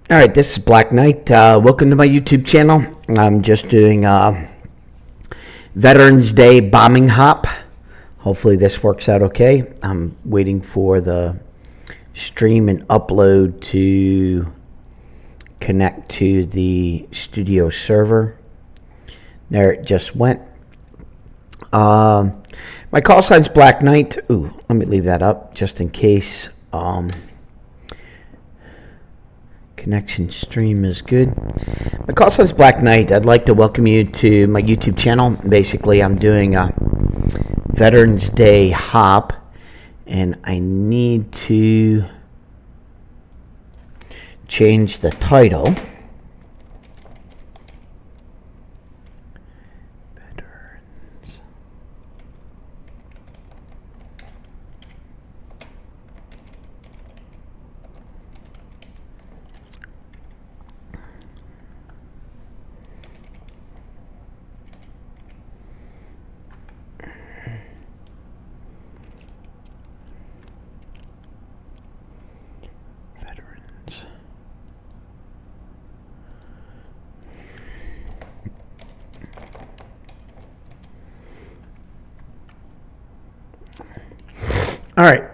All right, this is Black Knight. Welcome to my YouTube channel. I'm just doing Veterans Day bombing hop. Hopefully this works out okay. I'm waiting for the stream and upload to connect to the studio server. There it just went. My call sign's Black Knight. Ooh, let me leave that up just in case. Connection stream is good. My call sign's Black Knight. I'd like to welcome you to my YouTube channel. Basically, I'm doing a Veterans Day hop, and I need to change the title. All right,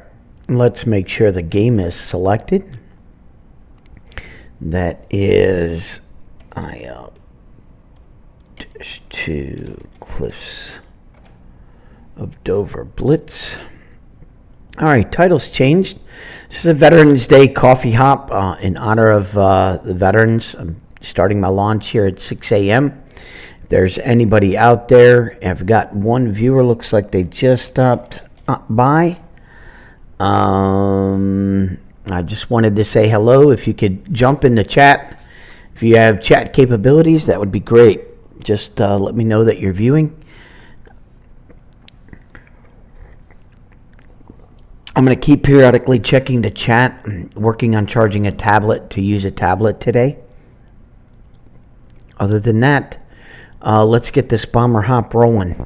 let's make sure the game is selected. That is to Cliffs of Dover Blitz. All right, title's changed. This is a Veterans Day coffee hop in honor of the veterans. I'm starting my launch here at 6 a.m. If there's anybody out there, I've got one viewer, looks like they just stopped by. I just wanted to say hello. If you could jump in the chat, if you have chat capabilities, that would be great. Just let me know that you're viewing. I'm going to keep periodically checking the chat. I'm working on charging a tablet to use a tablet today. Other than that, let's get this bomber hop rolling.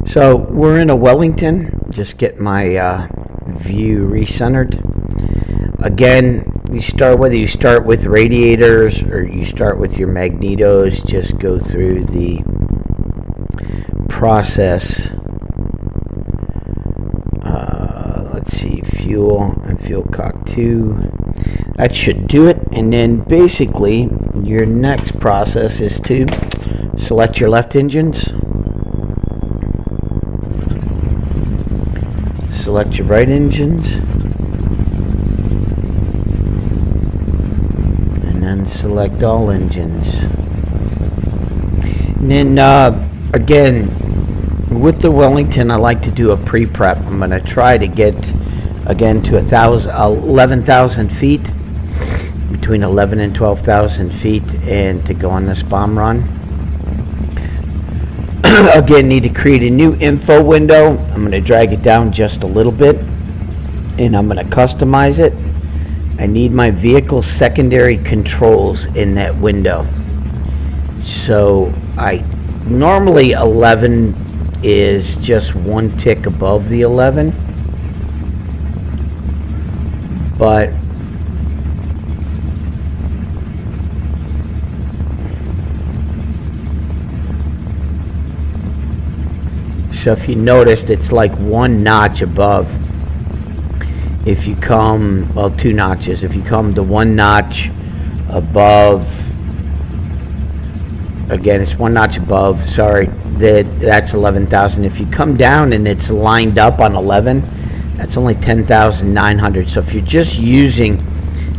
So we're in a Wellington. Just get my view recentered. Again, whether you start with radiators or you start with your magnetos, just go through the process. Let's see, fuel and fuel cock 2. That should do it. And then basically your next process is to select your left engines, select your right engines, and then select all engines. And then again, with the Wellington, I like to do a pre-prep. I'm going to try to get again to 11,000 feet, between 11 and 12,000 feet, and to go on this bomb run. Again, need to create a new info window. I'm going to drag it down just a little bit, and I'm going to customize it. I need my vehicle secondary controls in that window. So normally 11 is just one tick above the 11, but so if you noticed, it's like one notch above. If you come, well, 2 notches. If you come to 1 notch above, again, it's 1 notch above, sorry, that's 11,000. If you come down and it's lined up on 11, that's only 10,900. So if you're just using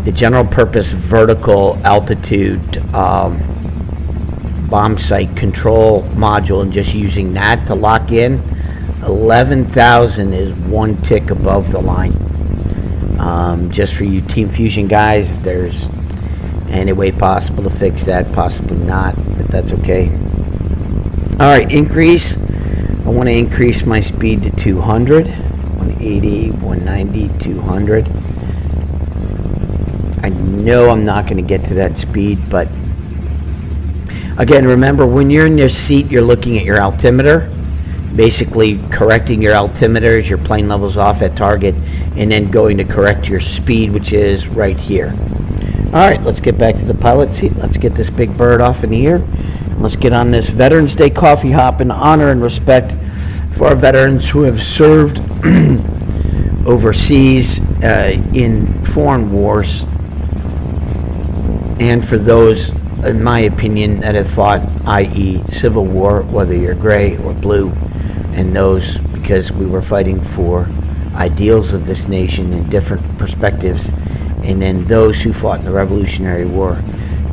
the general purpose vertical altitude bomb site control module and just using that to lock in, 11,000 is one tick above the line. Just for you Team Fusion guys, if there's any way possible to fix that, possibly not, but that's okay. All right, increase. I want to increase my speed to 200, 180, 190, 200. I know I'm not going to get to that speed, but again, remember, when you're in your seat, you're looking at your altimeter, basically correcting your altimeter as your plane level's off at target, and then going to correct your speed, which is right here. All right, let's get back to the pilot seat. Let's get this big bird off in the air. Let's get on this Veterans Day coffee hop in honor and respect for our veterans who have served overseas in foreign wars, and for those, in my opinion, that have fought, i.e. Civil War, whether you're gray or blue, and those because we were fighting for ideals of this nation in different perspectives, and then those who fought in the Revolutionary War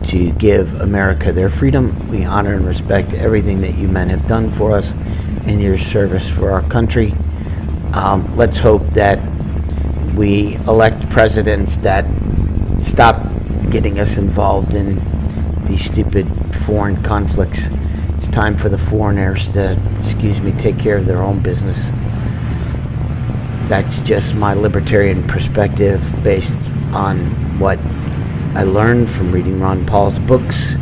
to give America their freedom. We honor and respect everything that you men have done for us in your service for our country. Let's hope that we elect presidents that stop getting us involved in these stupid foreign conflicts. It's time for the foreigners to, take care of their own business. That's just my libertarian perspective based on what I learned from reading Ron Paul's books,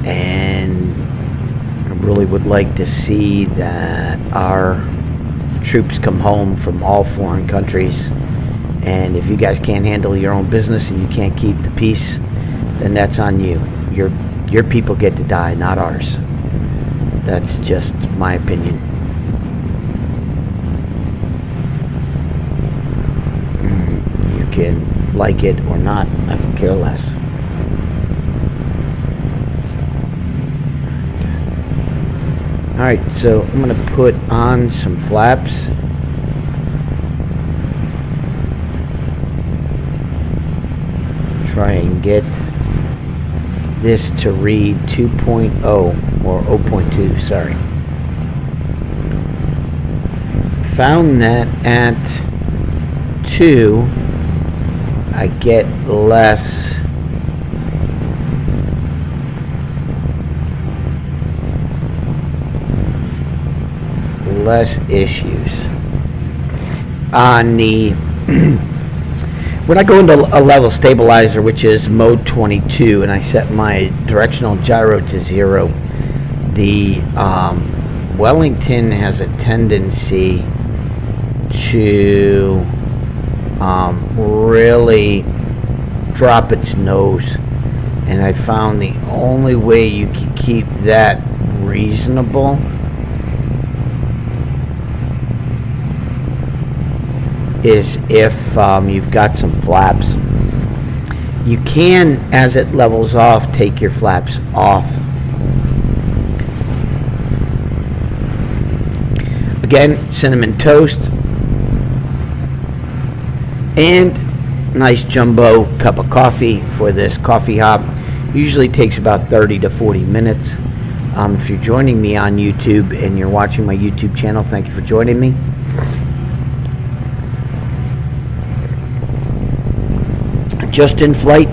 and I really would like to see that our troops come home from all foreign countries. And if you guys can't handle your own business and you can't keep the peace, then that's on you. Your people get to die, not ours. That's just my opinion. You can like it or not, I don't care less. Alright, so I'm going to put on some flaps. Try and get this to read 2.0 or 0.2, sorry. Found that at 2 I get less issues on the when I go into a level stabilizer, which is mode 22, and I set my directional gyro to 0, the Wellington has a tendency to really drop its nose, and I found the only way you can keep that reasonable is if you've got some flaps. You can, as it levels off, take your flaps off. Again, cinnamon toast and nice jumbo cup of coffee for this coffee hop. Usually takes about 30 to 40 minutes. If you're joining me on YouTube and you're watching my YouTube channel, thank you for joining me. Just in flight.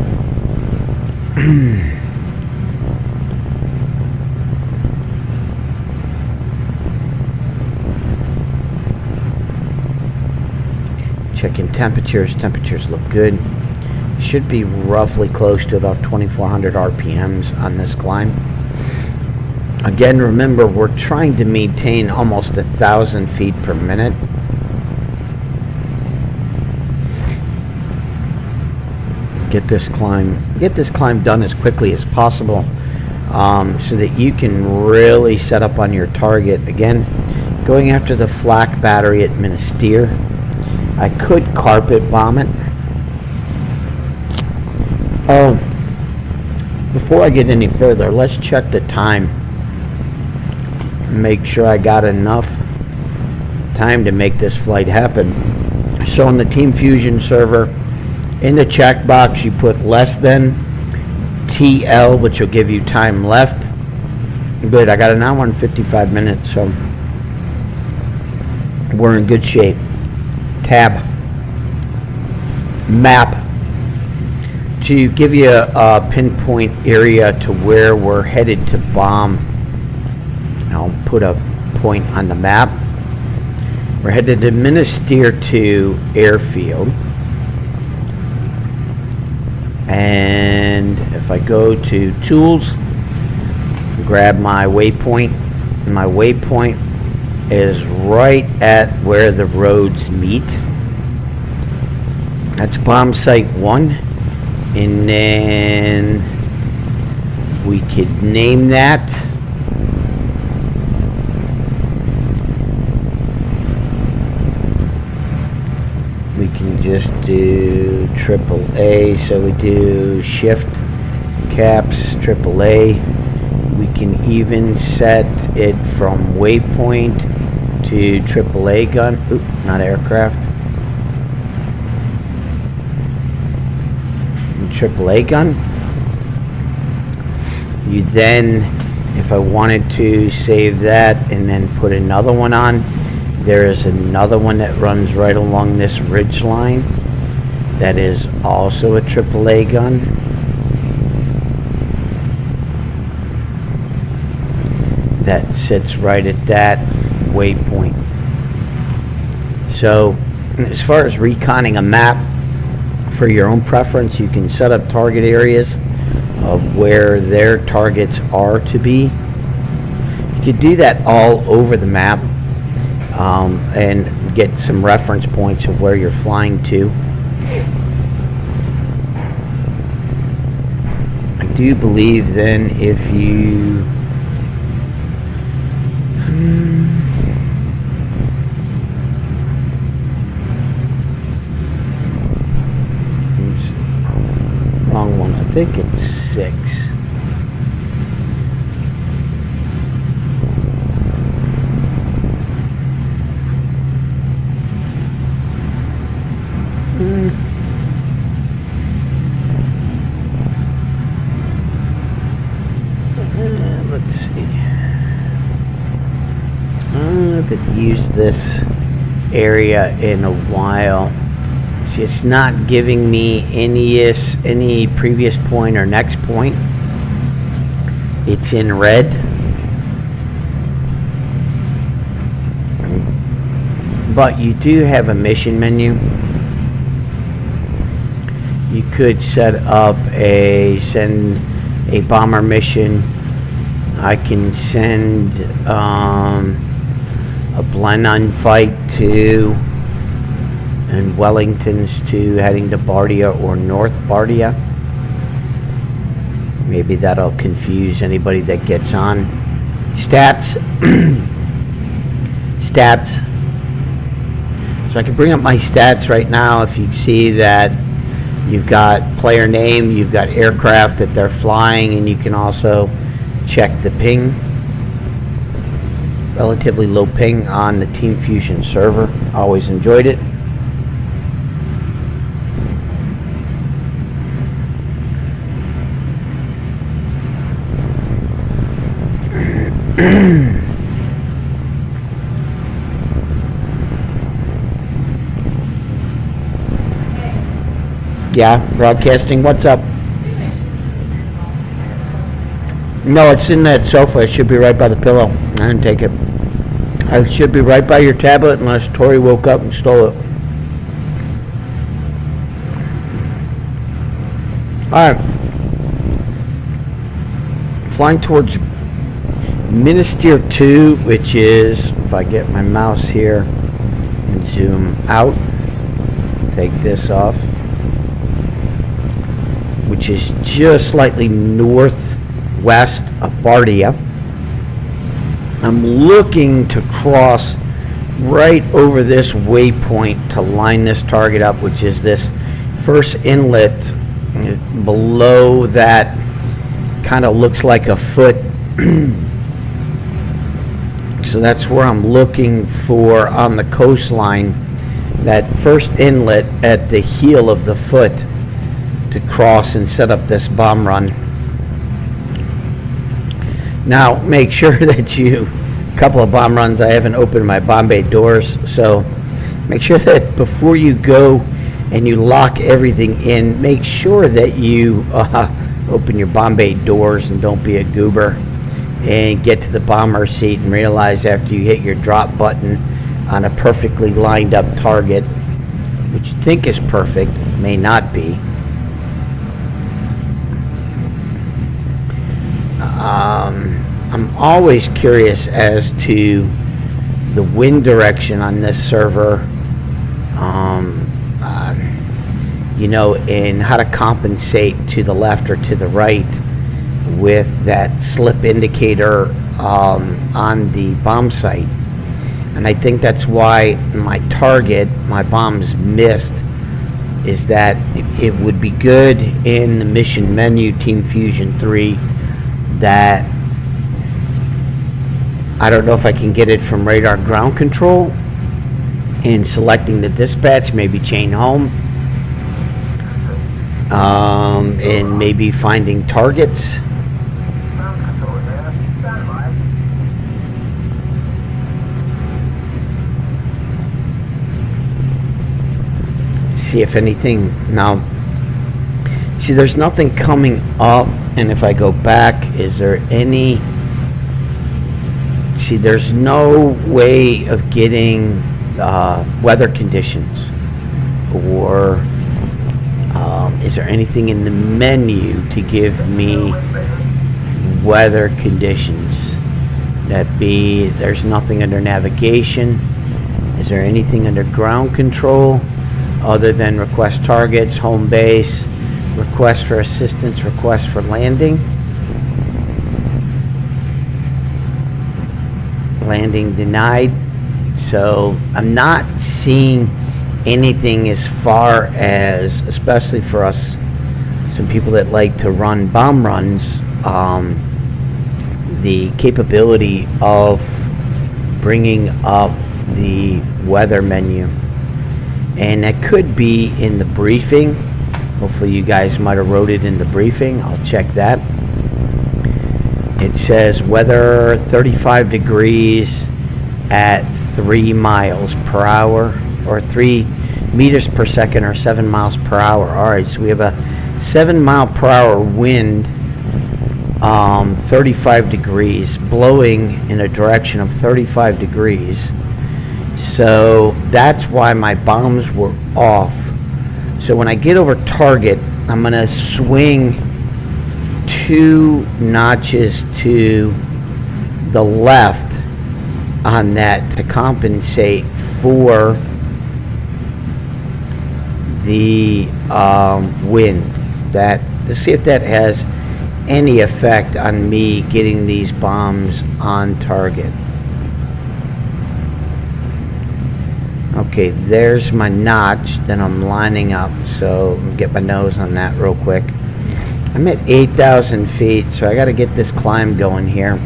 Checking temperatures. Temperatures look good. Should be roughly close to about 2,400 RPMs on this climb. Again, remember, we're trying to maintain almost 1,000 feet per minute. Get this climb done as quickly as possible, so that you can really set up on your target. Again, going after the flak battery at Minister. I could carpet bomb it. Before I get any further, let's check the time. Make sure I got enough time to make this flight happen. So in the Team Fusion server, in the checkbox, you put less than TL, which will give you time left. Good, I got an hour and 55 minutes, so we're in good shape. Tab. Map. To give you a pinpoint area to where we're headed to bomb. I'll put a point on the map. We're headed to Minister 2 Airfield. And if I go to tools, grab my waypoint, my waypoint is right at where the roads meet. That's bomb site 1. And then we could name that. We can just do AAA, so we do shift caps AAA. We can even set it from waypoint to AAA gun. Oop, not aircraft. AAA gun. You then, if I wanted to save that and then put another one on, there is another one that runs right along this ridge line that is also a AAA gun. That sits right at that waypoint. So as far as reconning a map for your own preference, you can set up target areas of where their targets are to be. You could do that all over the map and get some reference points of where you're flying to. I do believe then if you wrong one. I think it's 6. Let's see. I haven't used this area in a while. See, it's not giving me any previous point or next point. It's in red. But you do have a mission menu. You could set up send a bomber mission. I can send a Blenheim fight to, and Wellington's to heading to Bardia or North Bardia. Maybe that'll confuse anybody that gets on. Stats. Stats. So I can bring up my stats right now. If you see that you've got player name, you've got aircraft that they're flying, and you can also check the ping. Relatively low ping on the Team Fusion server. Always enjoyed it. Yeah, broadcasting. What's up? No, it's in that sofa. It should be right by the pillow. I didn't take it. I should be right by your tablet unless Tori woke up and stole it. Alright. Flying towards Minister 2, which is, if I get my mouse here and zoom out, take this off, which is just slightly northwest of Bardia. I'm looking to cross right over this waypoint to line this target up, which is this first inlet below that kind of looks like a foot. So that's where I'm looking for on the coastline, that first inlet at the heel of the foot to cross and set up this bomb run. Now, make sure that a couple of bomb runs, I haven't opened my bomb bay doors, so make sure that before you go and you lock everything in, make sure that you open your bomb bay doors and don't be a goober, and get to the bomber seat and realize after you hit your drop button on a perfectly lined up target, which you think is perfect, may not be. I'm always curious as to the wind direction on this server. and how to compensate to the left or to the right with that slip indicator on the bomb site. And I think that's why my bombs missed, is that it would be good in the mission menu, Team Fusion 3, that I don't know if I can get it from radar ground control and selecting the dispatch, maybe chain home, and maybe finding targets. See if anything. Now, see, there's nothing coming up, and if I go back, is there any? See, there's no way of getting weather conditions, or is there anything in the menu to give me weather conditions? There's nothing under navigation. Is there anything under ground control other than request targets, home base, request for assistance, request for landing? Landing denied. So I'm not seeing anything as far as, especially for us, some people that like to run bomb runs, the capability of bringing up the weather menu. And that could be in the briefing. Hopefully you guys might have wrote it in the briefing. I'll check that. It says weather 35 degrees at 3 miles per hour, or 3 meters per second, or 7 miles per hour. All right, so we have a 7 mile per hour wind, 35 degrees, blowing in a direction of 35 degrees. So that's why my bombs were off. So when I get over target, I'm going to swing 2 notches to the left on that to compensate for the wind. Let's see if that has any effect on me getting these bombs on target. Okay, there's my notch. Then I'm lining up, so I'm gonna get my nose on that real quick. I'm at 8,000 feet, so I got to get this climb going here.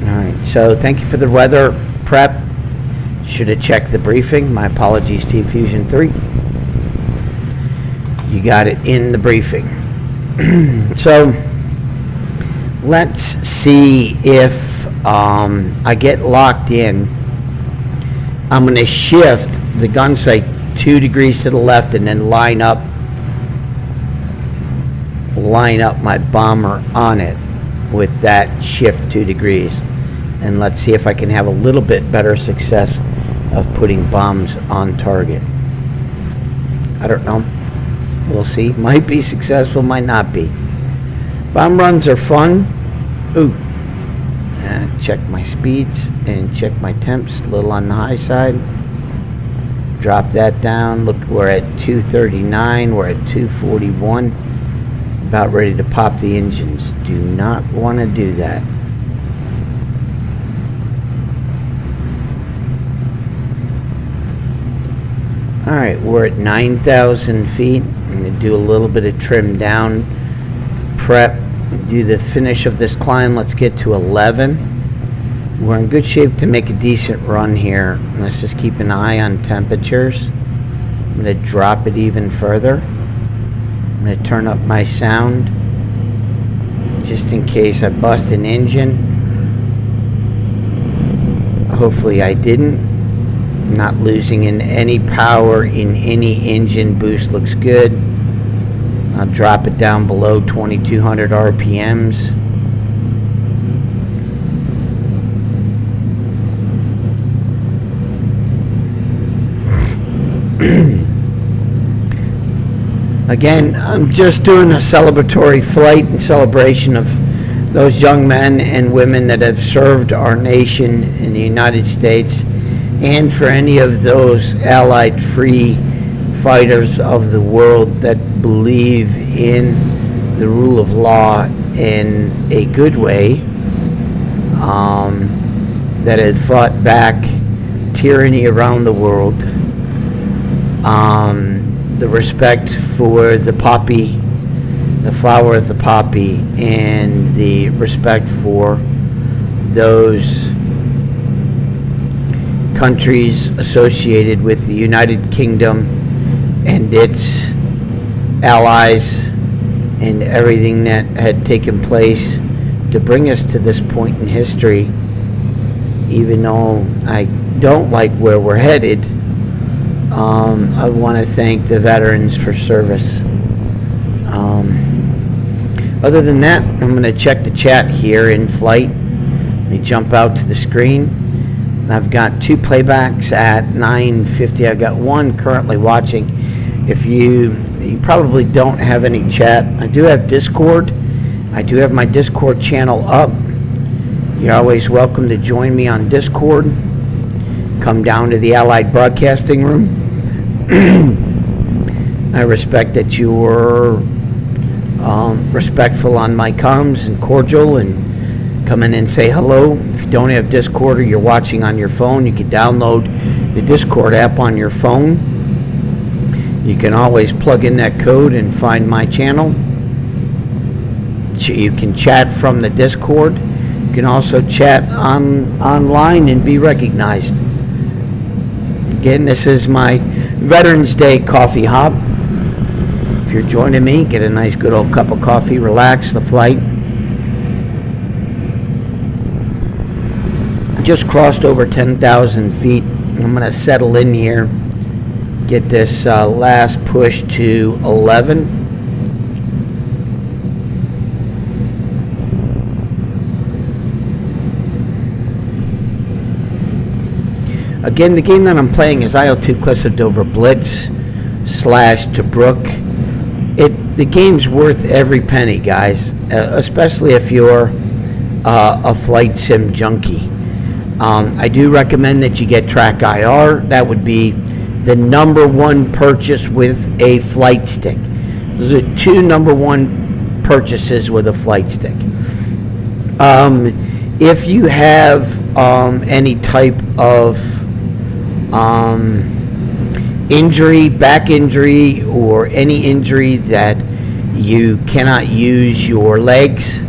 Alright, so thank you for the weather prep. Should have checked the briefing. My apologies, Team Fusion 3. You got it in the briefing. So let's see if I get locked in. I'm going to shift the gun sight 2 degrees to the left and then line up my bomber on it with that shift 2 degrees. And let's see if I can have a little bit better success of putting bombs on target. I don't know. We'll see. Might be successful, might not be. Bomb runs are fun. Ooh. Check my speeds and check my temps. A little on the high side. Drop that down. Look, we're at 239. We're at 241. About ready to pop the engines. Do not want to do that. Alright, we're at 9,000 feet. I'm going to do a little bit of trim down. Prep. Do the finish of this climb. Let's get to 11. We're in good shape to make a decent run here. Let's just keep an eye on temperatures. I'm going to drop it even further. I'm going to turn up my sound just in case I bust an engine. Hopefully I didn't. I'm not losing in any power in any engine. Boost looks good. I'll drop it down below 2200 RPMs. Again, I'm just doing a celebratory flight in celebration of those young men and women that have served our nation in the United States, and for any of those allied free fighters of the world that believe in the rule of law in a good way, that had fought back tyranny around the world, the respect for the poppy, the flower of the poppy, and the respect for those countries associated with the United Kingdom and its allies and everything that had taken place to bring us to this point in history. Even though I don't like where we're headed, I want to thank the veterans for service. Other than that, I'm going to check the chat here in flight. Let me jump out to the screen. I've got 2 playbacks at 9:50. I've got 1 currently watching. If you probably don't have any chat, I do have Discord. I do have my Discord channel up. You're always welcome to join me on Discord. Come down to the Allied Broadcasting Room. I respect that you were respectful on my comms and cordial and come in and say hello. If you don't have Discord or you're watching on your phone, you can download the Discord app on your phone. You can always plug in that code and find my channel. You can chat from the Discord. You can also chat online and be recognized. Again, this is my Veterans Day coffee hop. If you're joining me, get a nice good old cup of coffee, relax the flight. I just crossed over 10,000 feet. I'm going to settle in here, get this last push to 11. Again, the game that I'm playing is IL-2 Cliffs of Dover Blitz / Tobruk. The game's worth every penny, guys, especially if you're a flight sim junkie. I do recommend that you get Track IR. That would be the #1 purchase with a flight stick. Those are 2 #1 purchases with a flight stick. If you have any type of injury, back injury, or any injury that you cannot use your legs,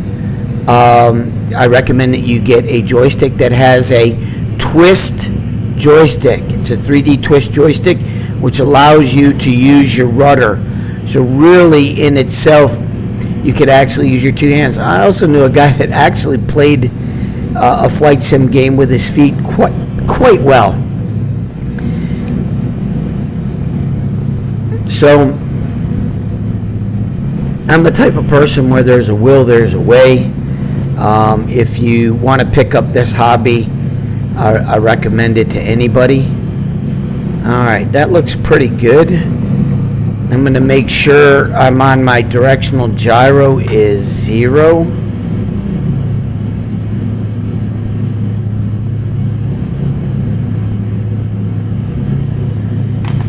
I recommend that you get a joystick that has a twist joystick. It's a 3D twist joystick, which allows you to use your rudder. So really, in itself, you could actually use your 2 hands. I also knew a guy that actually played a flight sim game with his feet quite well. So I'm the type of person where there's a will, there's a way. If you want to pick up this hobby, I recommend it to anybody. All right, that looks pretty good. I'm going to make sure I'm on my directional gyro is 0.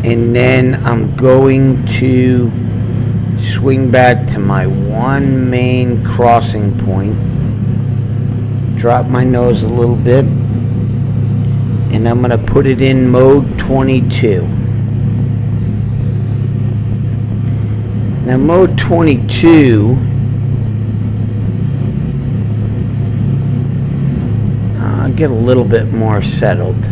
And then I'm going to swing back to my 1 main crossing point, drop my nose a little bit, and I'm going to put it in mode 22. Now mode 22, I'll get a little bit more settled.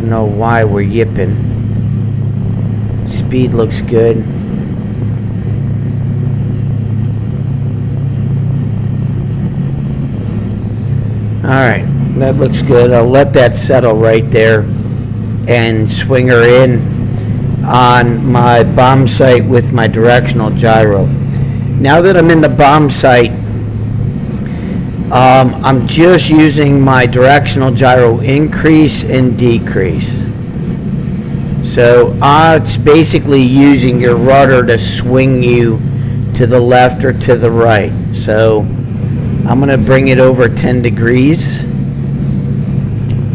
Know why we're yipping. Speed looks good. Alright, that looks good. I'll let that settle right there and swing her in on my bomb site with my directional gyro. Now that I'm in the bomb site, I'm just using my directional gyro increase and decrease. So it's basically using your rudder to swing you to the left or to the right. So I'm going to bring it over 10 degrees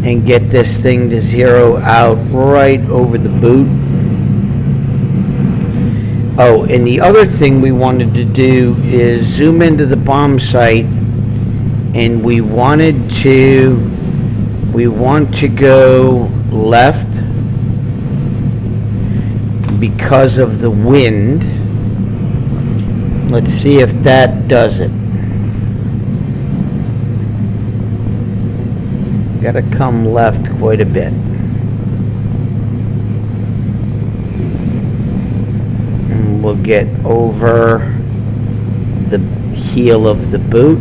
and get this thing to zero out right over the boot. Oh, and the other thing we wanted to do is zoom into the bomb site, and we want to go left because of the wind. Let's see if that does it. Gotta come left quite a bit. And we'll get over the heel of the boot.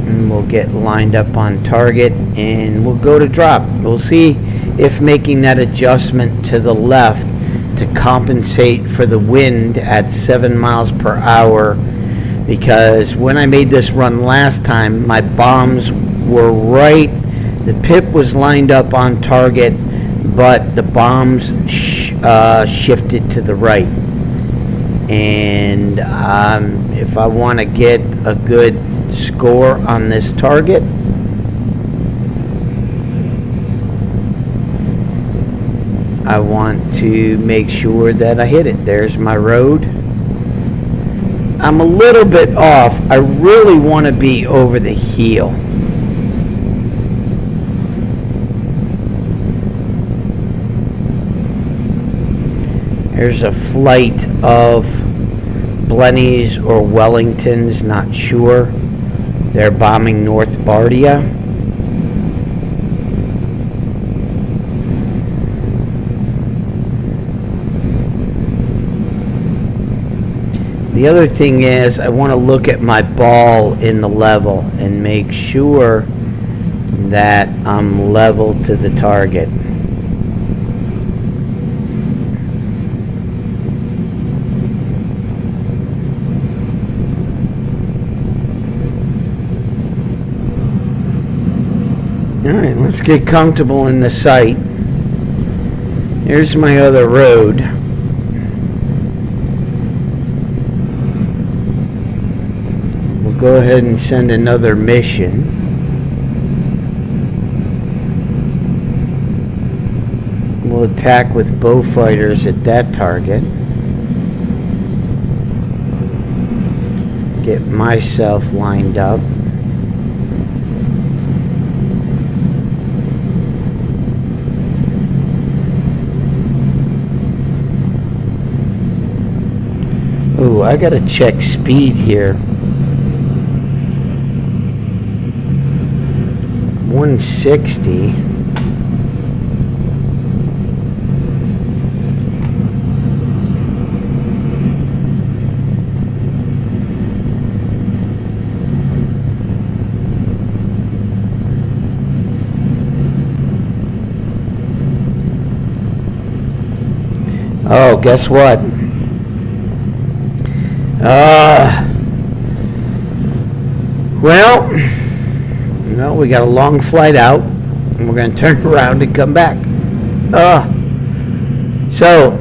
And we'll get lined up on target, and we'll go to drop. We'll see if making that adjustment to the left to compensate for the wind at 7 miles per hour, because when I made this run last time, my bombs were right, the pip was lined up on target, but the bombs shifted to the right. And if I want to get a good score on this target, I want to make sure that I hit it. There's my road. I'm a little bit off. I really want to be over the heel. There's a flight of Blennies or Wellingtons, not sure. They're bombing North Bardia. The other thing is, I want to look at my ball in the level and make sure that I'm level to the target. Alright, let's get comfortable in the sight. Here's my other road. Go ahead and send another mission. We'll attack with bow fighters at that target. Get myself lined up. Ooh, I gotta check speed here. 160. Oh, guess what? Well, we got a long flight out, and we're going to turn around and come back. So,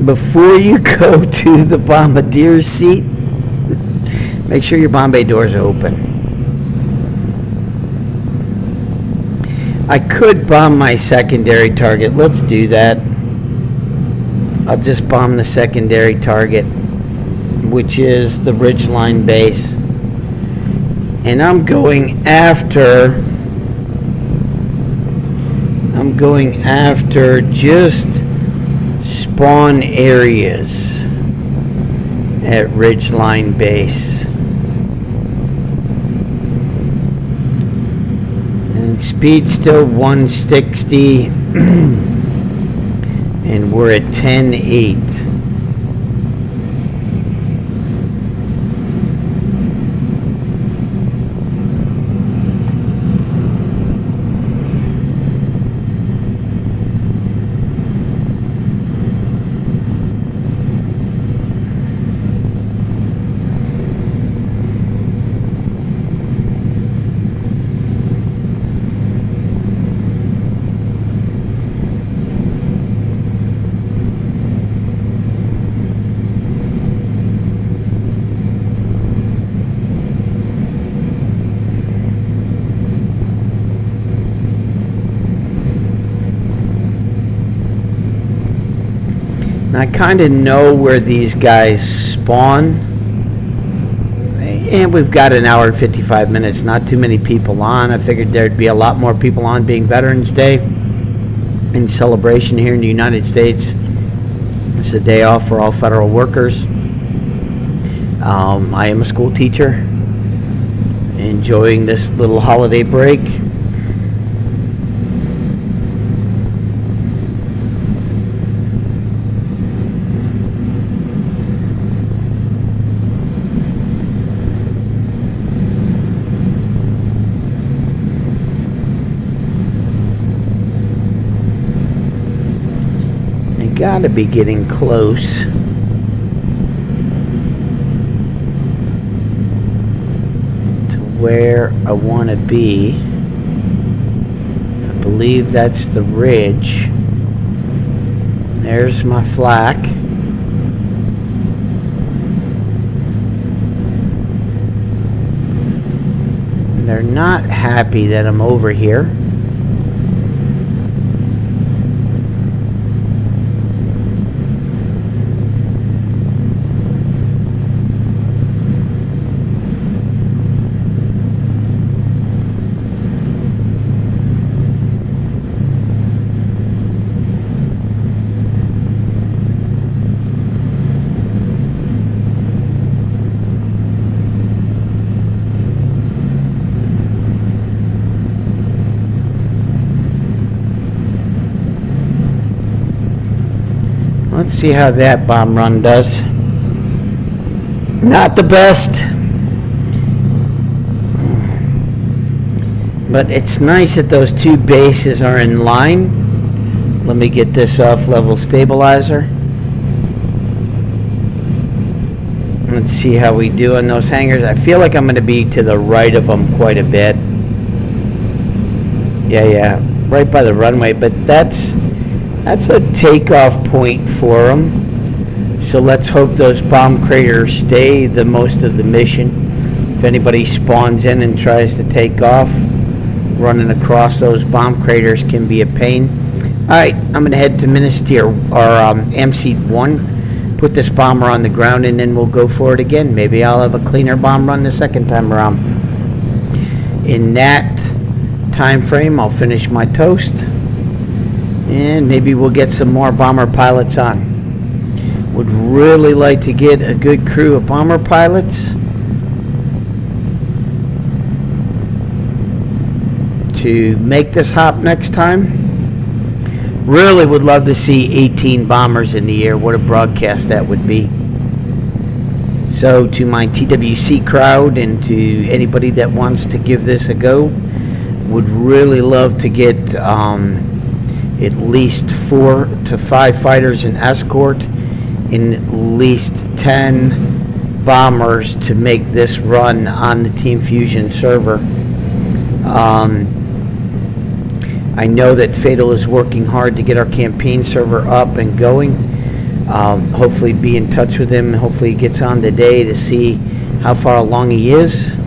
before you go to the bombardier's seat, make sure your bomb bay doors are open. I could bomb my secondary target. Let's do that. I'll just bomb the secondary target, which is the ridgeline base. And I'm going after just spawn areas at ridgeline base. And speed still 160 and we're at 10.8. I kind of know where these guys spawn. And we've got an hour and 55 minutes, not too many people on. I figured there'd be a lot more people on, being Veterans Day in celebration here in the United States. It's a day off for all federal workers. I am a school teacher, enjoying this little holiday break. Gotta be getting close to where I want to be. I believe that's the ridge. There's my flak. They're not happy that I'm over here. Let's see how that bomb run does. Not the best, but it's nice that those two bases are in line. Let me get this off level stabilizer. Let's see how we do on those hangars. I feel like I'm going to be to the right of them quite a bit. Yeah, right by the runway, but that's a takeoff point for them. So let's hope those bomb craters stay the most of the mission. If anybody spawns in and tries to take off, running across those bomb craters can be a pain. Alright, I'm going to head to Minister, or MC-1, put this bomber on the ground, and then we'll go for it again. Maybe I'll have a cleaner bomb run the second time around. In that time frame, I'll finish my toast, and maybe we'll get some more bomber pilots on. Would really like to get a good crew of bomber pilots to make this hop next time. Really would love to see 18 bombers in the air. What a broadcast that would be. So to my TWC crowd and to anybody that wants to give this a go, would really love to get at least 4 to 5 fighters in escort and at least 10 bombers to make this run on the Team Fusion server. I know that Fatal is working hard to get our campaign server up and going. Hopefully be in touch with him. Hopefully he gets on today to see how far along he is.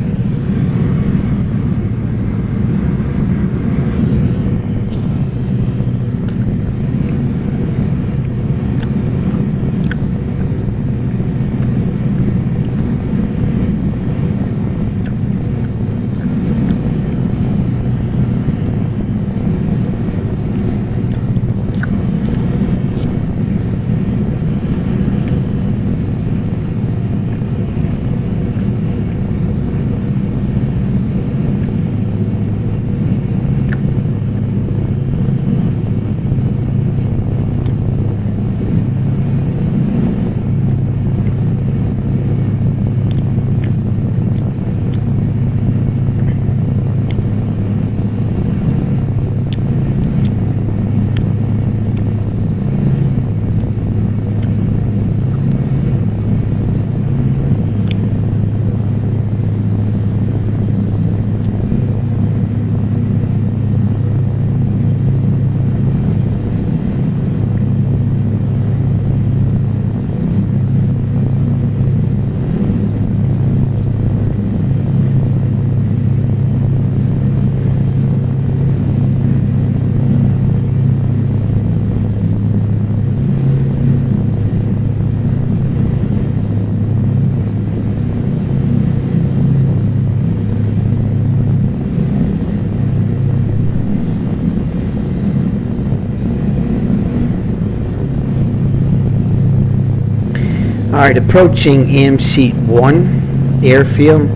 Alright, approaching AMC 1 airfield.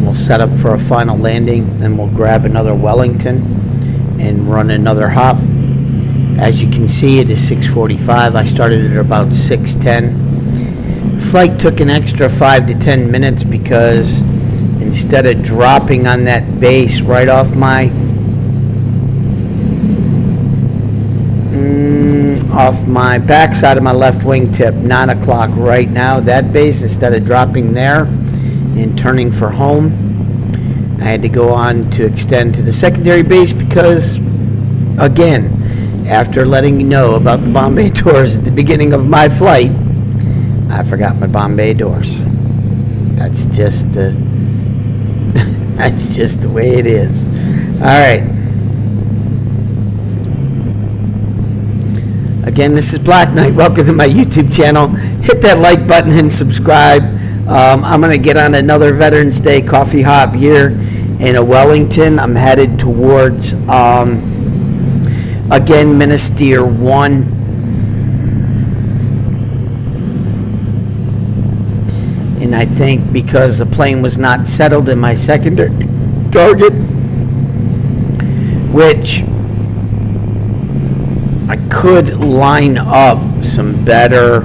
We'll set up for a final landing, then we'll grab another Wellington and run another hop. As you can see, it is 6:45. I started at about 6:10. Flight took an extra 5 to 10 minutes because instead of dropping on that base right off my backside of my left wingtip, 9 o'clock right now, that base, instead of dropping there and turning for home, I had to go on to extend to the secondary base because, again, after letting you know about the Bombay doors at the beginning of my flight, I forgot my Bombay doors. That's just the that's just the way it is. All right. Again, this is Black Knight. Welcome to my YouTube channel. Hit that like button and subscribe. I'm going to get on another Veterans Day coffee hop here in a Wellington. I'm headed towards, again, Minister 1. And I think because the plane was not settled in my secondary target, which I could line up some better,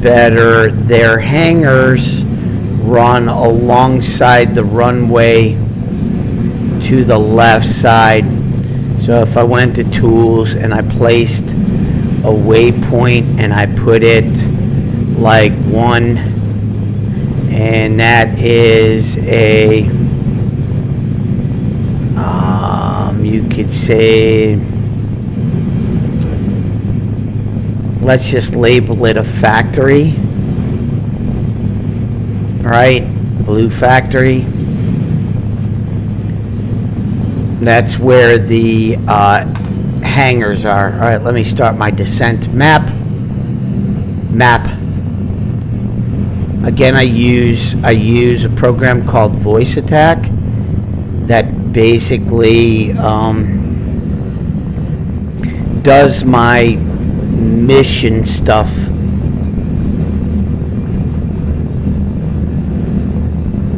their hangars run alongside the runway to the left side. So if I went to tools and I placed a waypoint and I put it like 1, and that is a, you could say, let's just label it a factory, right? Blue factory. That's where the hangars are. All right, let me start my descent map. Again, I use a program called Voice Attack that basically does my mission stuff.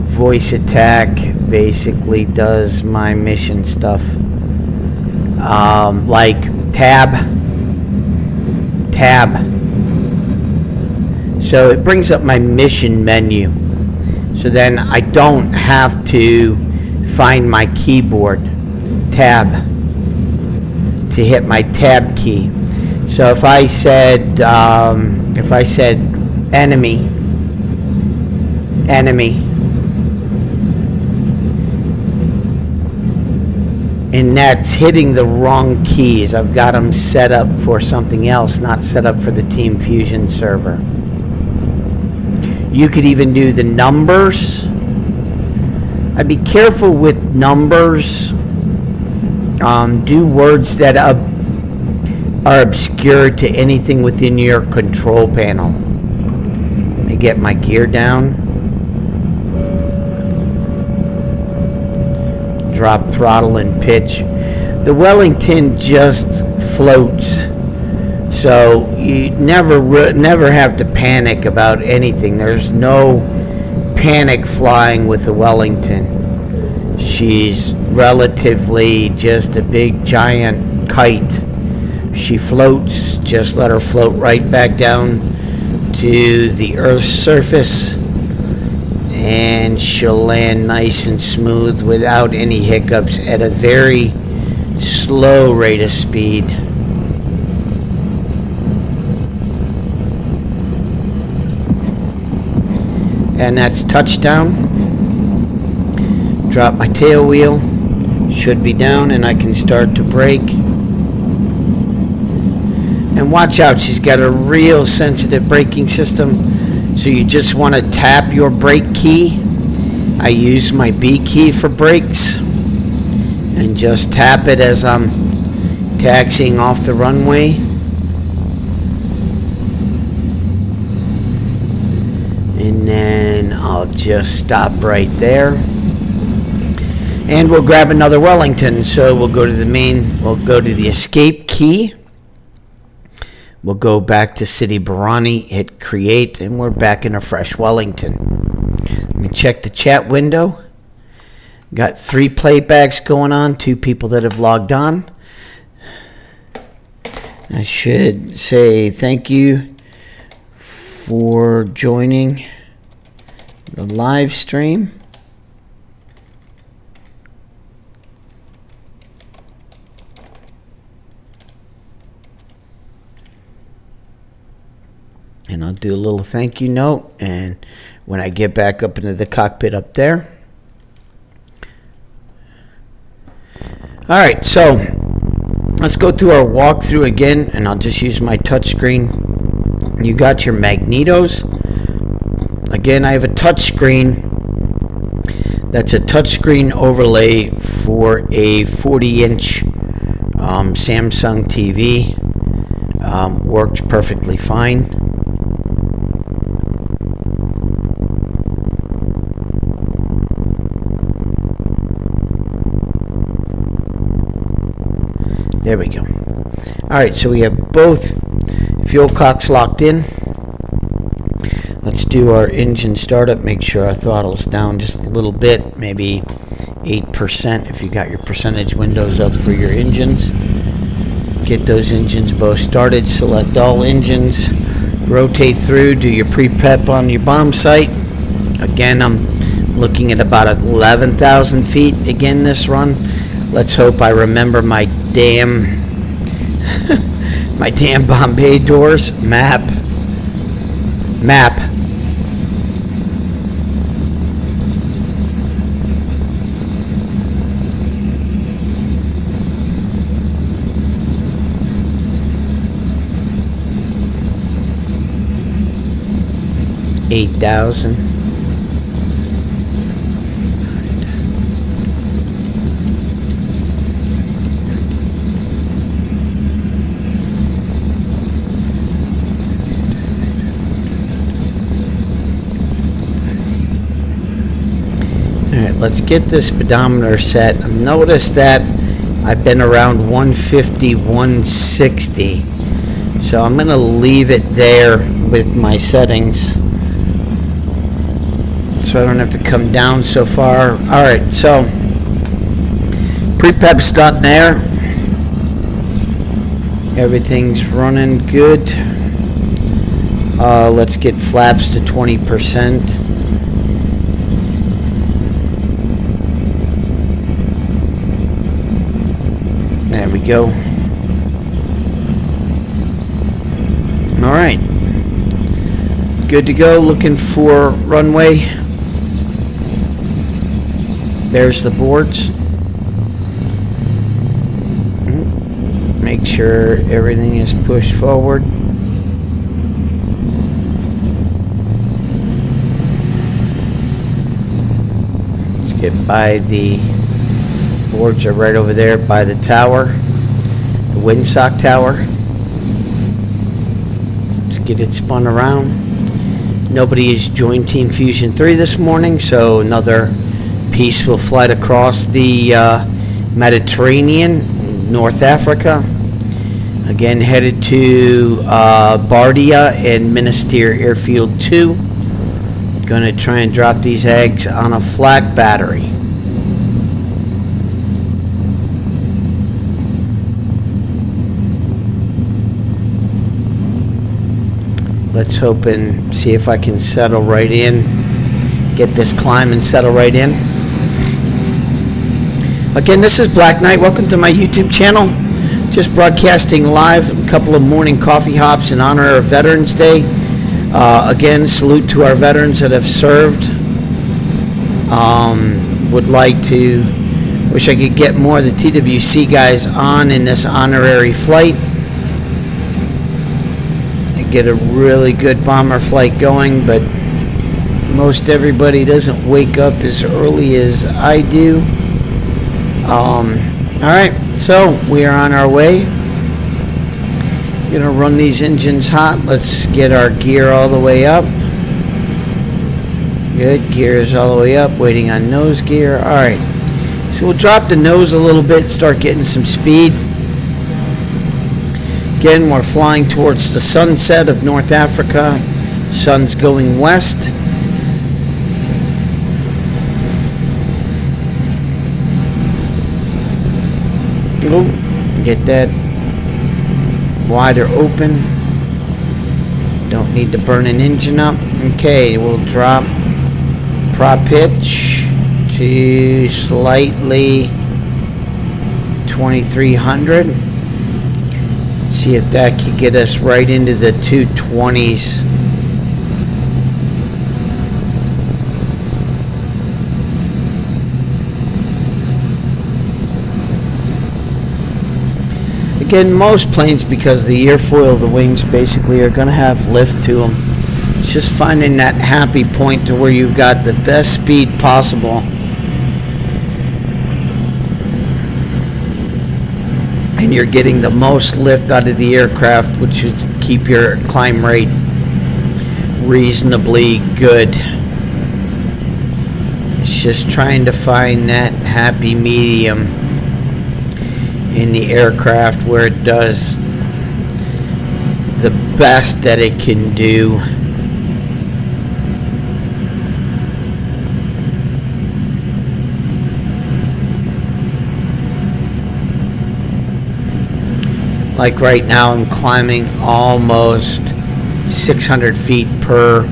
Voice Attack basically does my mission stuff. Like tab. So it brings up my mission menu. So then I don't have to find my keyboard tab to hit my tab key. So if I said enemy, and that's hitting the wrong keys. I've got them set up for something else, not set up for the Team Fusion server. You could even do the numbers. I'd be careful with numbers. Do words that are obscure to anything within your control panel. Let me get my gear down. Drop throttle and pitch. The Wellington just floats, so you never have to panic about anything. There's no panic flying with the Wellington. She's relatively just a big giant kite. She floats. Just let her float right back down to the Earth's surface, and she'll land nice and smooth without any hiccups at a very slow rate of speed. And that's touchdown. Drop my tail wheel. Should be down, and I can start to brake. And watch out, she's got a real sensitive braking system. So you just want to tap your brake key. I use my B key for brakes. And just tap it as I'm taxiing off the runway. And then I'll just stop right there. And we'll grab another Wellington. So we'll go to the escape key. We'll go back to City Barani, hit create, and we're back in a fresh Wellington. Let me check the chat window. Got 3 playbacks going on, 2 people that have logged on. I should say thank you for joining the live stream. And I'll do a little thank you note, and when I get back up into the cockpit up there. All right, so let's go through our walkthrough again, and I'll just use my touch screen. You got your magnetos. Again, I have a touch screen. That's a touch screen overlay for a 40-inch Samsung TV. Works perfectly fine. There we go. All right, so we have both fuel cocks locked in. Let's do our engine startup. Make sure our throttle's down just a little bit, maybe 8% if you got your percentage windows up for your engines. Get those engines both started. Select all engines. Rotate through. Do your pre-prep on your bomb site. Again, I'm looking at about 11,000 feet again this run. Let's hope I remember my damn my damn Bombay doors map. 8,000. Let's get this speedometer set. I've noticed that I've been around 150, 160. So I'm going to leave it there with my settings, so I don't have to come down so far. All right, so pre-prep's done there. Everything's running good. Let's get flaps to 20%. There we go. All right. Good to go. Looking for runway. There's the boards. Make sure everything is pushed forward. Let's get by the boards are right over there by the tower, the windsock tower. Let's get it spun around. Nobody has joined Team Fusion 3 this morning, so another peaceful flight across the Mediterranean, North Africa. Again, headed to Bardia and Minister Airfield 2. Going to try and drop these eggs on a flak battery. Let's hope and see if I can settle right in. Get this climb and settle right in. Again, this is Black Knight. Welcome to my YouTube channel. Just broadcasting live a couple of morning coffee hops in honor of Veterans Day. Again, salute to our veterans that have served. Would like to, wish I could get more of the TWC guys on in this honorary flight. Get a really good bomber flight going, but most everybody doesn't wake up as early as I do. All right, so we are on our way. Gonna run these engines hot. Let's get our gear all the way up. Good, gear is all the way up, waiting on nose gear. All right, so we'll drop the nose a little bit, start getting some speed. Again, we're flying towards the sunset of North Africa. Sun's going west. Oh, get that wider open. Don't need to burn an engine up. Okay, we'll drop prop pitch to slightly 2300. See if that could get us right into the 220s. Again, most planes, because of the airfoil, the wings basically are going to have lift to them. It's just finding that happy point to where you've got the best speed possible. And you're getting the most lift out of the aircraft, which should keep your climb rate reasonably good. It's just trying to find that happy medium in the aircraft where it does the best that it can do. Like right now, I'm climbing almost 600 feet per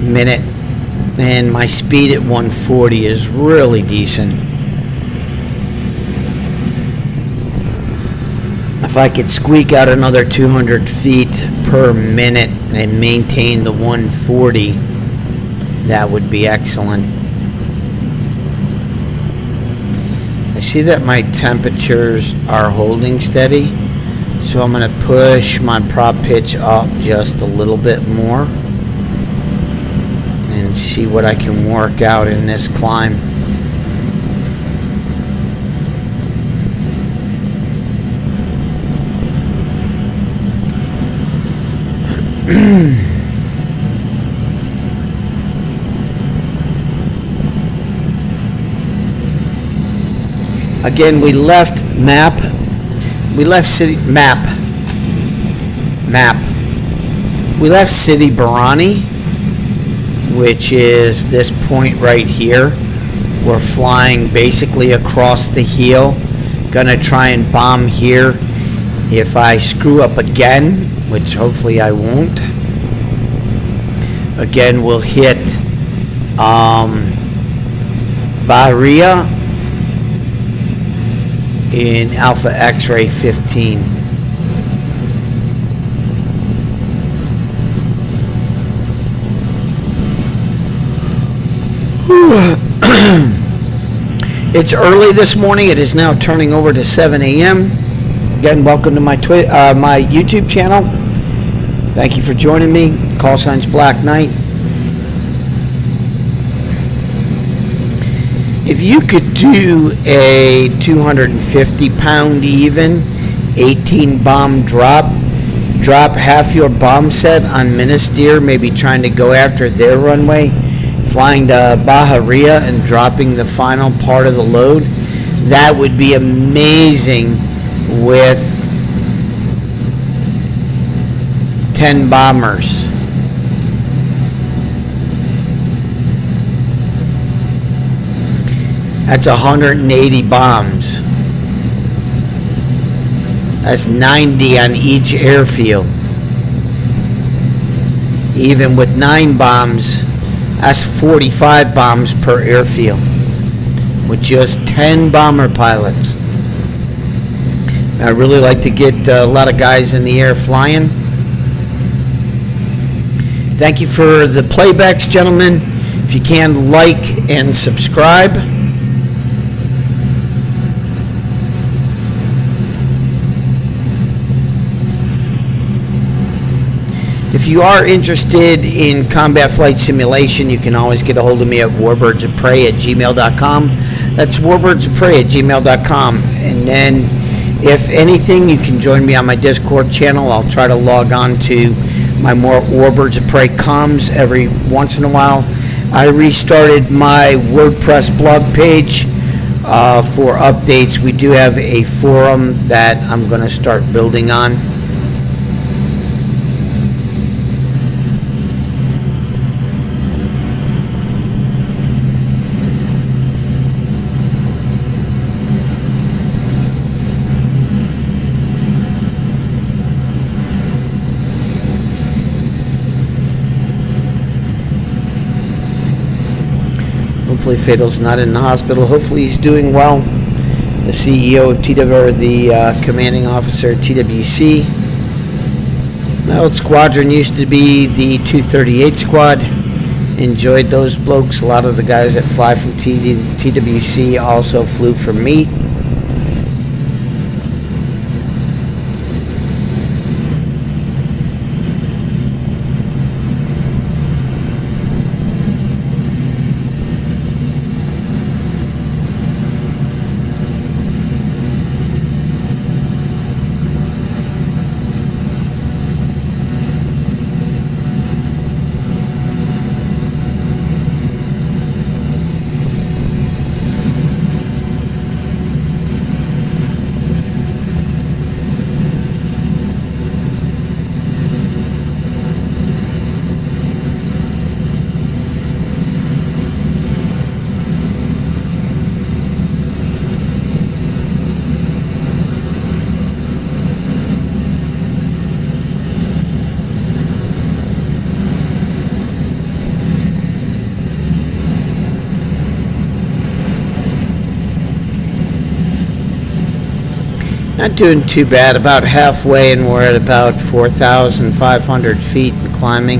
minute, and my speed at 140 is really decent. If I could squeak out another 200 feet per minute and maintain the 140, that would be excellent. I see that my temperatures are holding steady, so I'm going to push my prop pitch up just a little bit more and see what I can work out in this climb. Again, we left City Barani, which is this point right here. We're flying basically across the heel. Gonna try and bomb here. If I screw up again, which hopefully I won't, again we'll hit Bahria in Alpha X-ray 15. It's early this morning. It is now turning over to 7 a.m. Again, welcome to my my YouTube channel. Thank you for joining me. Call sign's Black Knight. If you could do a 250-pound even 18 bomb drop half your bomb set on Minister, maybe trying to go after their runway, flying to Bahria and dropping the final part of the load, that would be amazing with 10 bombers. That's 180 bombs. That's 90 on each airfield. Even with 9 bombs, that's 45 bombs per airfield with just 10 bomber pilots. I really like to get a lot of guys in the air flying. Thank you for the playbacks, gentlemen. If you can, like and subscribe. If you are interested in combat flight simulation, you can always get a hold of me at warbirdsofprey@gmail.com. That's warbirdsofprey@gmail.com. And then, if anything, you can join me on my Discord channel. I'll try to log on to my more Warbirds of Prey comms every once in a while. I restarted my WordPress blog page for updates. We do have a forum that I'm going to start building on. Hopefully Fatal's not in the hospital. Hopefully he's doing well. The CEO of TW, or the commanding officer at TWC. My old squadron used to be the 238 squad. Enjoyed those blokes. A lot of the guys that fly from TWC also flew for me. Not doing too bad, about halfway, and we're at about 4,500 feet and climbing.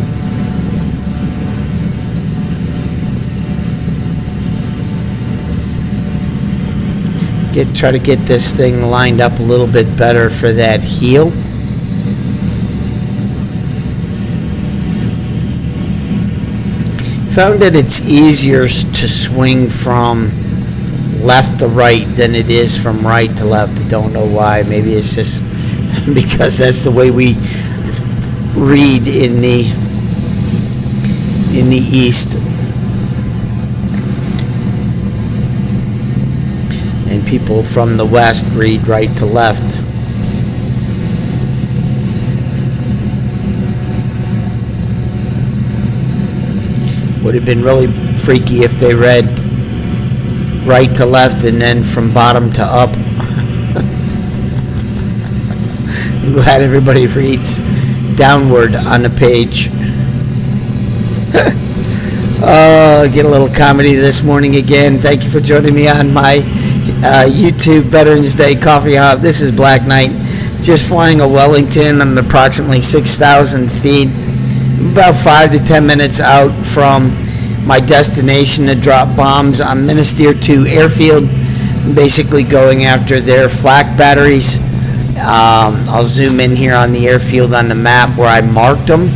Try to get this thing lined up a little bit better for that heel. Found that it's easier to swing from left to right than it is from right to left. I don't know why. Maybe it's just because that's the way we read in the East. And people from the West read right to left. Would have been really freaky if they read right to left and then from bottom to up. I'm glad everybody reads downward on the page. Get a little comedy this morning again. Thank you for joining me on my YouTube Veterans Day Coffee Hop. This is Black Knight, just flying a Wellington. I'm approximately 6,000 feet, about 5 to 10 minutes out from my destination to drop bombs on Minister 2 Airfield. I'm basically going after their flak batteries. I'll zoom in here on the airfield on the map where I marked them.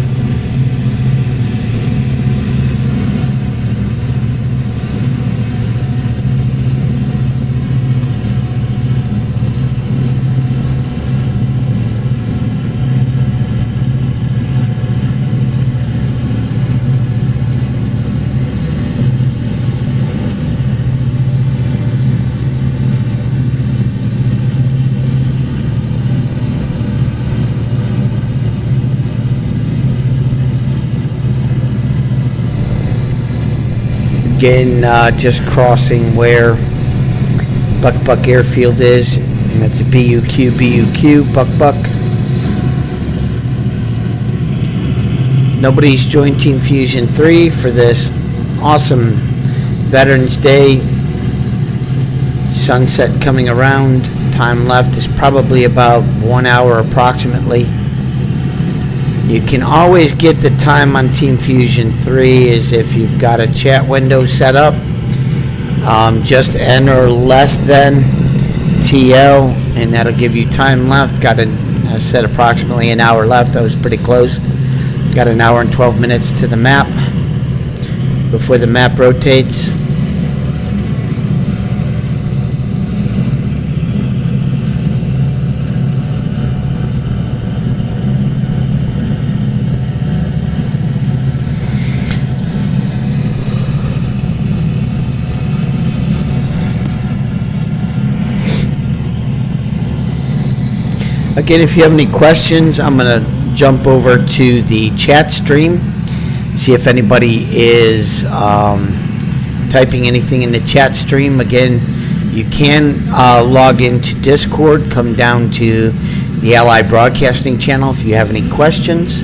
Again, just crossing where Buck Airfield is, and that's a BUQ, Buck. Nobody's joined Team Fusion 3 for this awesome Veterans Day. Sunset coming around. Time left is probably about 1 hour approximately. You can always get the time on Team Fusion 3 is if you've got a chat window set up. Just enter less than TL, and that'll give you time left. I said approximately an hour left. I was pretty close. Got an hour and 12 minutes to the map before the map rotates. Again, if you have any questions, I'm going to jump over to the chat stream, see if anybody is typing anything in the chat stream. Again, you can log into Discord, come down to the Allied Broadcasting channel if you have any questions.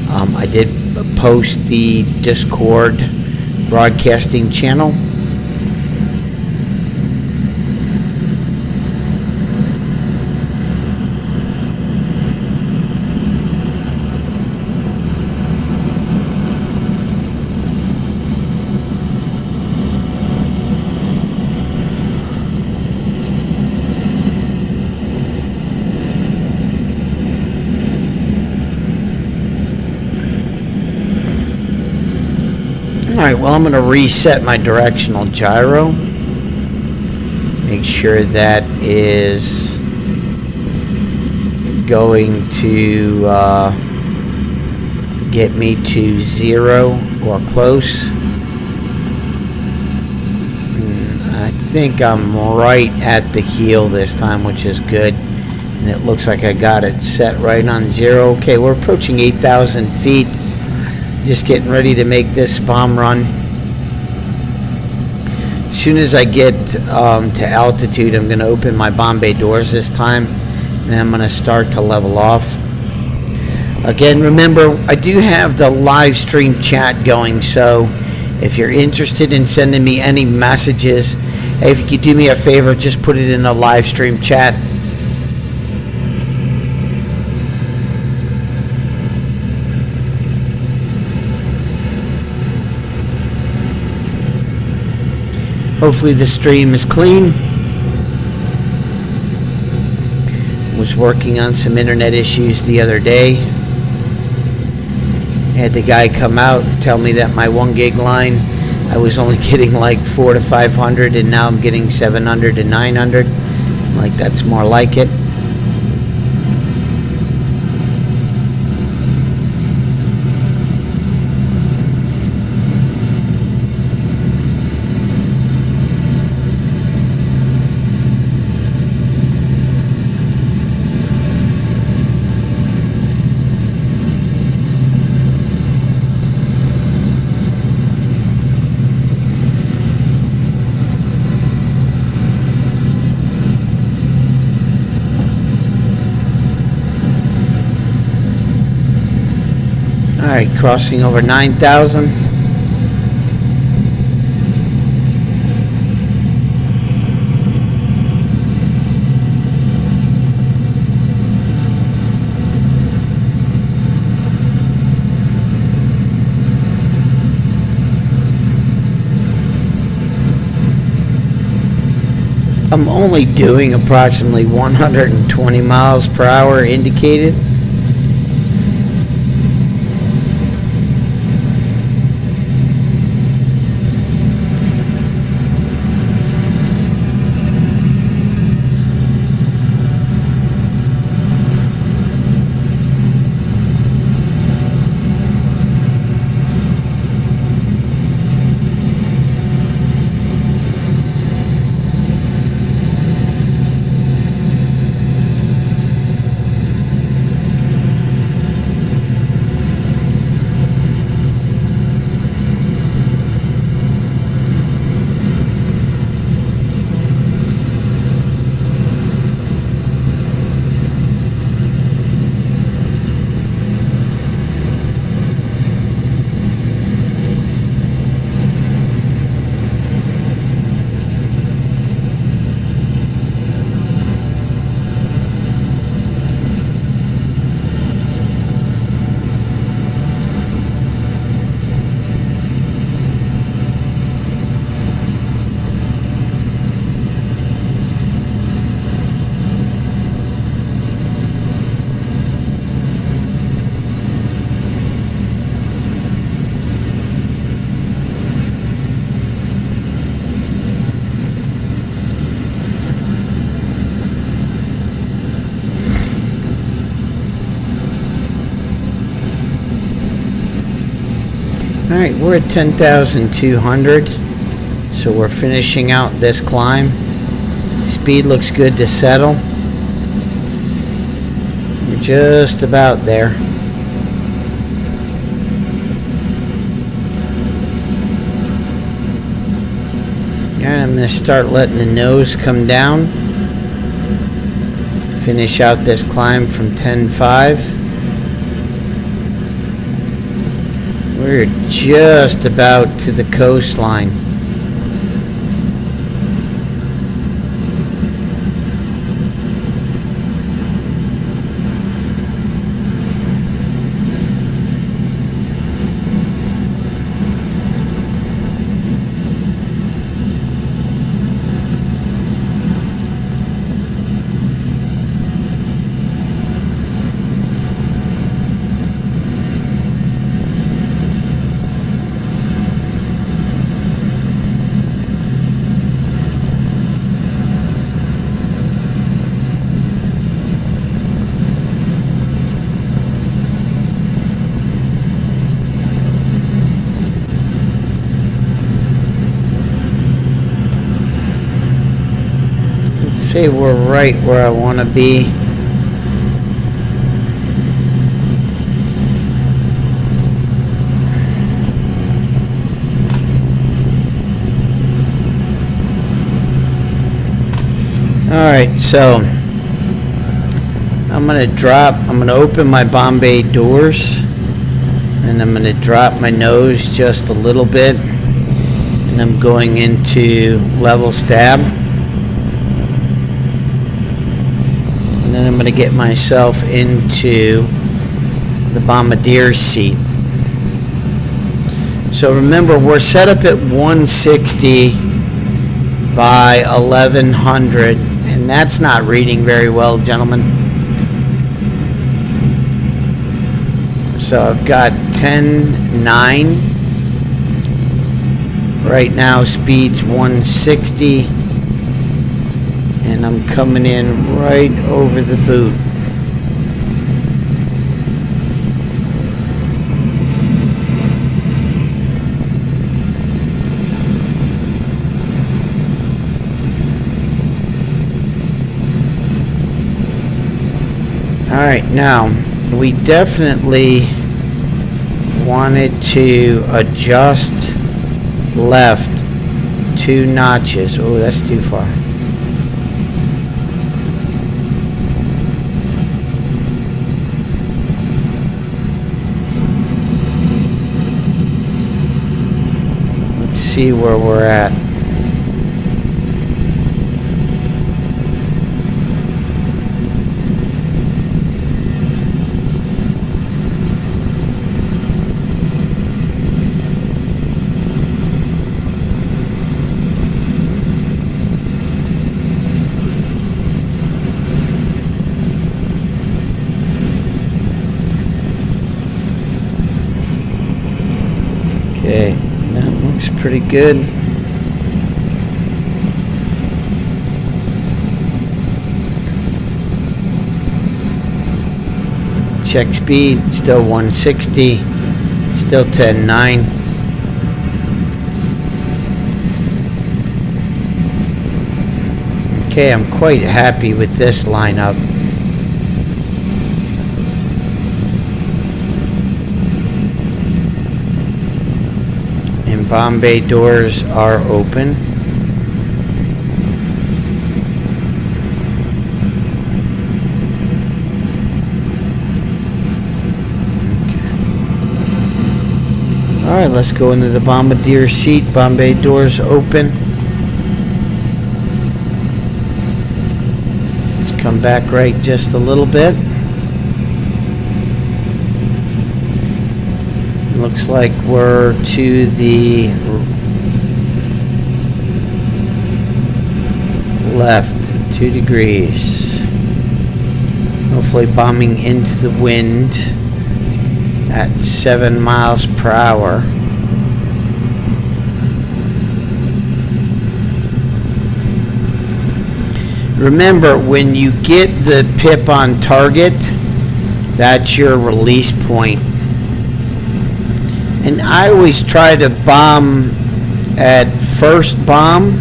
I did post the Discord broadcasting channel. Alright, well, I'm going to reset my directional gyro. Make sure that is going to get me to 0 or close. I think I'm right at the heel this time, which is good. And it looks like I got it set right on 0. Okay, we're approaching 8,000 feet. Just getting ready to make this bomb run. As soon as I get to altitude, I'm going to open my bomb bay doors this time, and I'm going to start to level off. Again, remember, I do have the live stream chat going, so if you're interested in sending me any messages, hey, if you could do me a favor, just put it in the live stream chat. Hopefully the stream is clean. Was working on some internet issues the other day. Had the guy come out and tell me that my 1 gig line, I was only getting like 400 to 500, and now I'm getting 700 to 900. Like, that's more like it. Alright, crossing over 9,000. I'm only doing approximately 120 miles per hour indicated. Alright, we're at 10,200, so we're finishing out this climb. Speed looks good to settle. just about there. And I'm going to start letting the nose come down. Finish out this climb from 10.5. We're just about to the coastline. Say we're right where I want to be. Alright, so I'm going to open my bomb bay doors, and I'm going to drop my nose just a little bit, and I'm going into level stab. And then I'm going to get myself into the bombardier seat. So remember, we're set up at 160 by 1100, and that's not reading very well, gentlemen. So I've got 10.9. Right now, speed's 160. And I'm coming in right over the boot. Alright, now, we definitely wanted to adjust left 2 notches. Oh, that's too far. See where we're at. Okay, that looks pretty good. Check speed, still 160, still 10.9. Okay, I'm quite happy with this lineup. And bomb bay doors are open. Alright, let's go into the bombardier seat. Bomb bay doors open. Let's come back right just a little bit. Looks like we're to the left 2 degrees. Hopefully bombing into the wind at 7 miles per hour. Remember, when you get the pip on target, that's your release point. And I always try to bomb at first bomb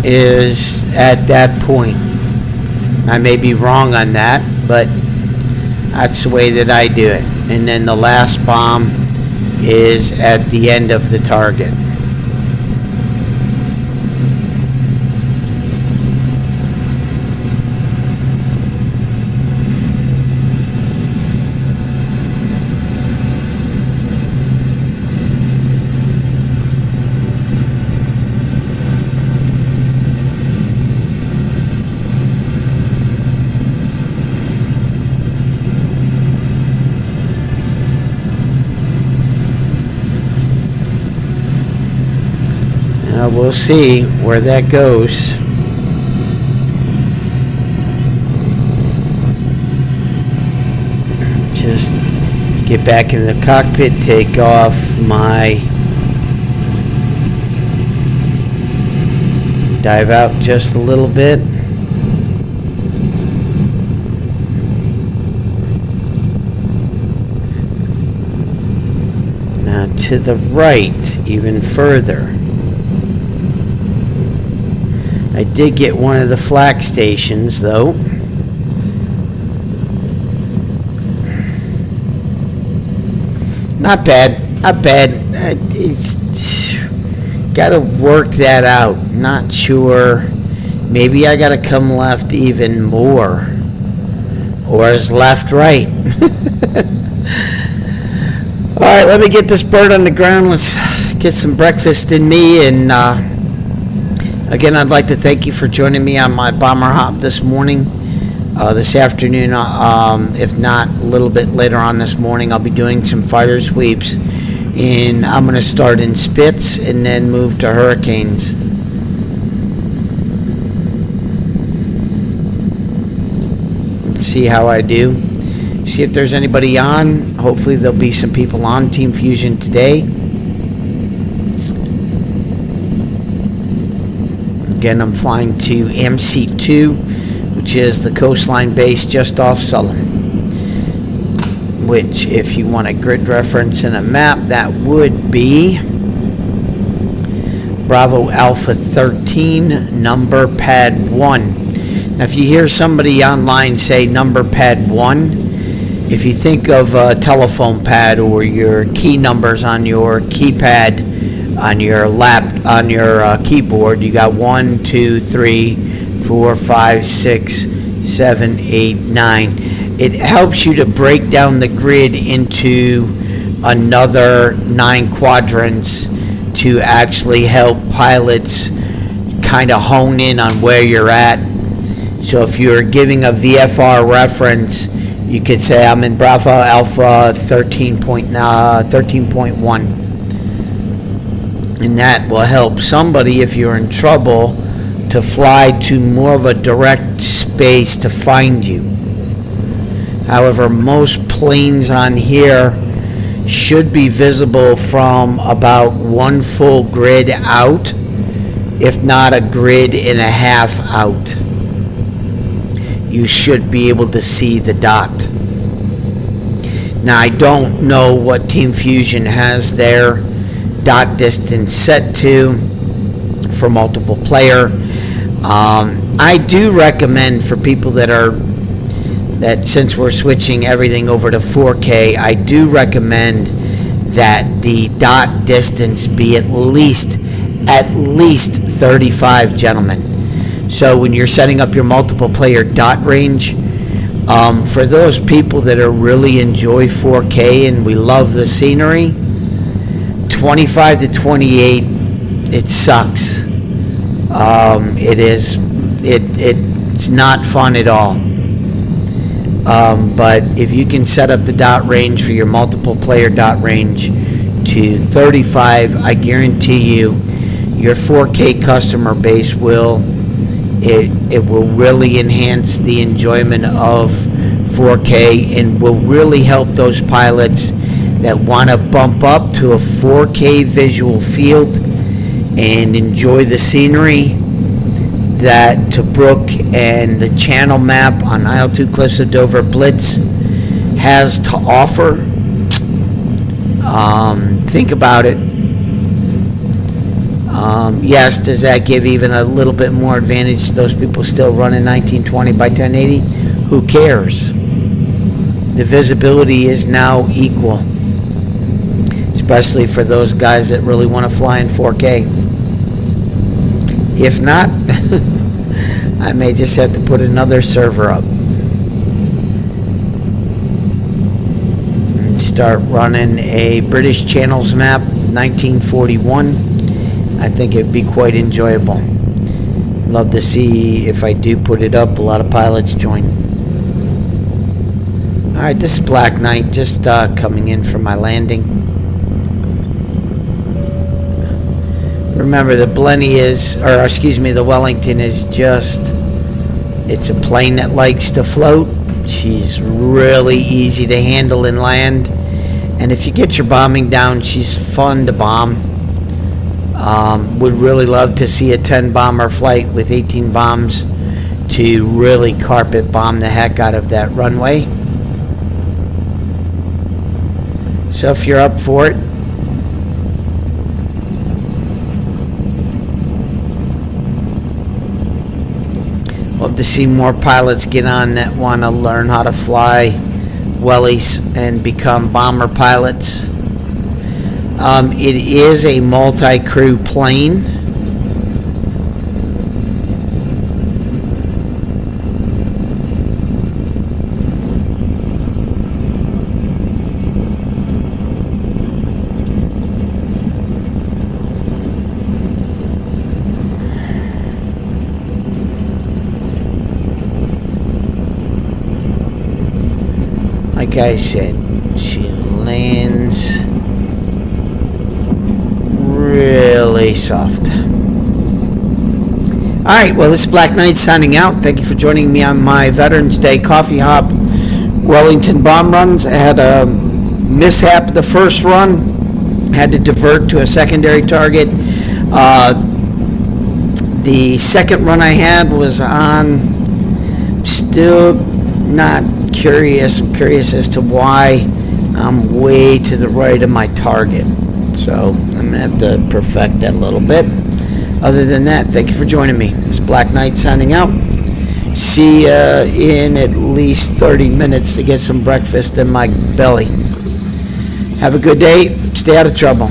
is at that point. I may be wrong on that, but that's the way that I do it. And then the last bomb is at the end of the target. We'll see where that goes. Just get back in the cockpit, take off my dive out just a little bit. Now to the right, even further. I did get one of the flak stations, though. Not bad, not bad. It's got to work that out. Not sure. Maybe I got to come left even more, or is left right? All right, let me get this bird on the ground. Let's get some breakfast in me, and again, I'd like to thank you for joining me on my bomber hop this morning. This afternoon, if not a little bit later on this morning, I'll be doing some fighter sweeps. And I'm going to start in Spitz and then move to Hurricanes. Let's see how I do. See if there's anybody on. Hopefully there'll be some people on Team Fusion today. Again, I'm flying to MC2, which is the coastline base just off Sullen. Which, if you want a grid reference and a map, that would be Bravo Alpha 13, number pad 1. Now, if you hear somebody online say number pad 1, if you think of a telephone pad or your key numbers on your keypad, on your keyboard, you got 1, 2, 3, 4, 5, 6, 7, 8, 9. It helps you to break down the grid into another 9 quadrants to actually help pilots kind of hone in on where you're at. So if you're giving a VFR reference, you could say I'm in Bravo Alpha 13.1. And that will help somebody, if you're in trouble, to fly to more of a direct space to find you. However, most planes on here should be visible from about 1 full grid out, if not a grid and a half out. You should be able to see the dot. Now, I don't know what Team Fusion has their dot distance set to for multiple player. I do recommend for people that since we're switching everything over to 4K, I do recommend that the dot distance be at least 35, gentlemen. So when you're setting up your multiple player dot range, for those people that really enjoy 4K and we love the scenery, 25 to 28, it sucks. It's not fun at all. But if you can set up the dot range for your multiple player dot range to 35, I guarantee you your 4K customer base will really enhance the enjoyment of 4K and will really help those pilots that want to bump up to a 4K visual field and enjoy the scenery that Tobruk and the channel map on Isle 2 Cliffs of Dover Blitz has to offer. Think about it. Yes, does that give even a little bit more advantage to those people still running 1920 by 1080? Who cares? The visibility is now equal, especially for those guys that really want to fly in 4K. If not, I may just have to put another server up and start running a British channels map 1941. I think it'd be quite enjoyable. Love to see, if I do put it up, a lot of pilots join. Alright, this is Black Knight, just coming in for my landing. Remember, the Blenny is, or excuse me, the Wellington is just, it's a plane that likes to float. She's really easy to handle and land. And if you get your bombing down, she's fun to bomb. Would really love to see a 10 bomber flight with 18 bombs to really carpet bomb the heck out of that runway. So if you're up for it, love to see more pilots get on that want to learn how to fly wellies and become bomber pilots. It is a multi-crew plane. Like I said, she lands really soft. Alright, well, this is Black Knight signing out. Thank you for joining me on my Veterans Day Coffee Hop Wellington bomb runs. I had a mishap the first run. Had to divert to a secondary target. The second run I had was on, still not curious. I'm curious as to why I'm way to the right of my target. So I'm going to have to perfect that a little bit. Other than that, thank you for joining me. It's Black Knight signing out. See you in at least 30 minutes to get some breakfast in my belly. Have a good day. Stay out of trouble.